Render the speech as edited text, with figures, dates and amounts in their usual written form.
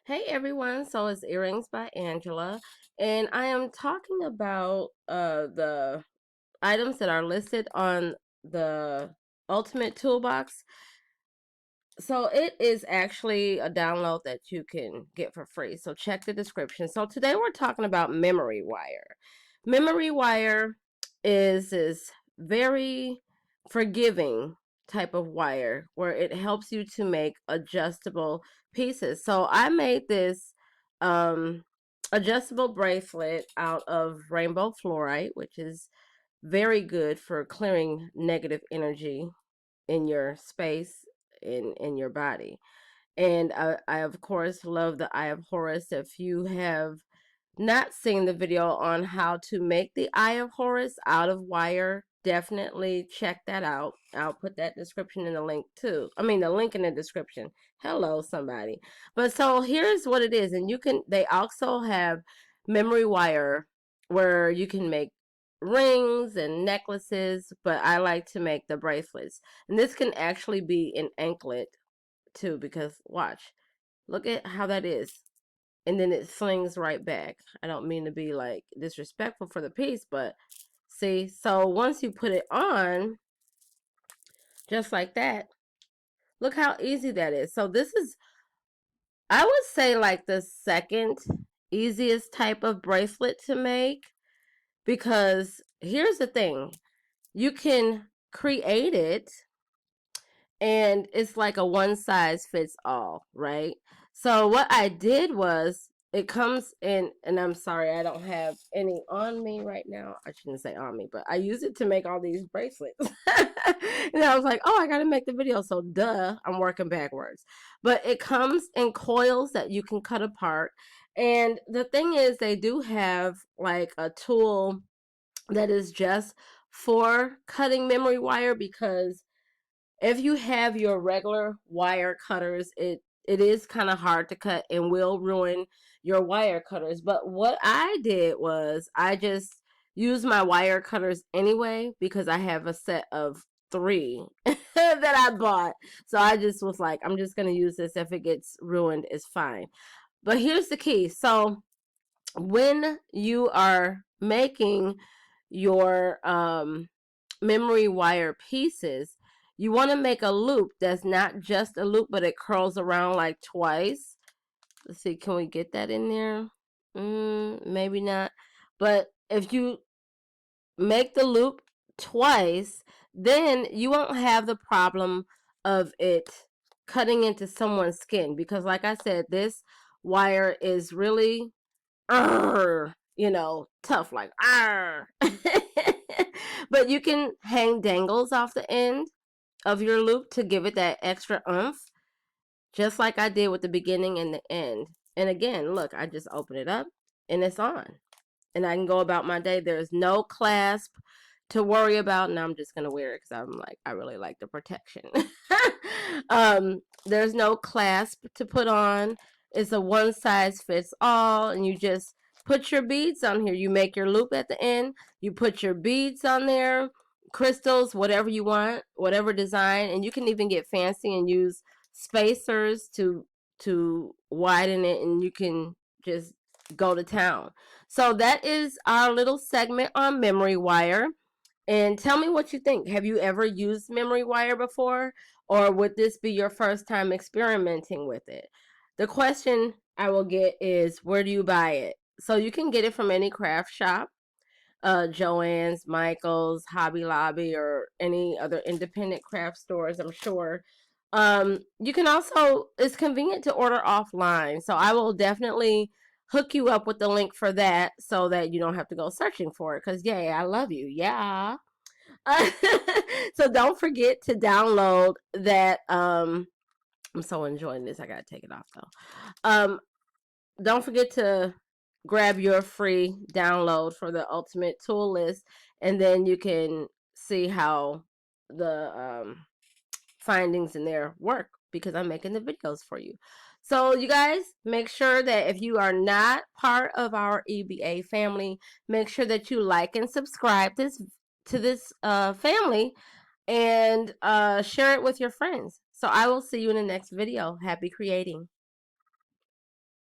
Hey everyone, so it's Earrings by Angela, and I am talking about the items that are listed on the Ultimate Toolbox. So it is actually a download that you can get for free. So check the description. So today we're talking about memory wire. Memory wire is this very forgiving type of wire where it helps you to make adjustable pieces. So I made this um, adjustable bracelet out of rainbow fluorite, which is very good for clearing negative energy in your space in your body. And I of course love the Eye of Horus. If you have not seen the video on how to make the Eye of Horus out of wire, definitely check that out. I'll put that description in the link too. I mean the link in the description. Hello somebody. But so here's what it is, and they also have memory wire where you can make rings and necklaces, but I like to make the bracelets. And this can actually be an anklet too, because watch, look at how that is. And then it slings right back. I don't mean to be like disrespectful for the piece, but see, so once you put it on, just like that, look how easy that is. So this is, I would say, like the second easiest type of bracelet to make, because here's the thing, you can create it and it's like a one size fits all, right? So what I did was, it comes in, and I'm sorry I don't have any on me right now. I shouldn't say on me, but I use it to make all these bracelets. And I was like, oh, I gotta make the video, so duh, I'm working backwards. But it comes in coils that you can cut apart. And the thing is, they do have like a tool that is just for cutting memory wire, because if you have your regular wire cutters, it is kind of hard to cut and will ruin your wire cutters. But what I did was I just used my wire cutters anyway, because I have a set of three that I bought. So I just was like, I'm just going to use this. If it gets ruined, it's fine. But here's the key. So when you are making your memory wire pieces, you want to make a loop that's not just a loop, but it curls around like twice. Let's see, can we get that in there? Maybe not. But if you make the loop twice, then you won't have the problem of it cutting into someone's skin, because like I said, this wire is really tough, like but you can hang dangles off the end of your loop to give it that extra oomph, just like I did with the beginning and the end. And again, look, I just open it up and it's on, and I can go about my day. There's no clasp to worry about, and I'm just gonna wear it because I'm like, I really like the protection. There's no clasp to put on. It's a one size fits all, and you just put your beads on here. You make your loop at the end, you put your beads on there, crystals, whatever you want, whatever design, and you can even get fancy and use spacers to widen it, and you can just go to town. So that is our little segment on memory wire. And tell me what you think. Have you ever used memory wire before? Or would this be your first time experimenting with it? The question I will get is, where do you buy it? So you can get it from any craft shop, Joann's, Michael's, Hobby Lobby, or any other independent craft stores, I'm sure. You can also, it's convenient to order offline. So I will definitely hook you up with the link for that, so that you don't have to go searching for it. Because, yay, I love you. Yeah. So don't forget to download that. I'm so enjoying this. I got to take it off though. Don't forget to grab your free download for the ultimate tool list, and then you can see how the findings in there work, because I'm making the videos for you. So you guys, make sure that if you are not part of our EBA family, make sure that you like and subscribe to this family, and share it with your friends. So I will see you in the next video. Happy creating.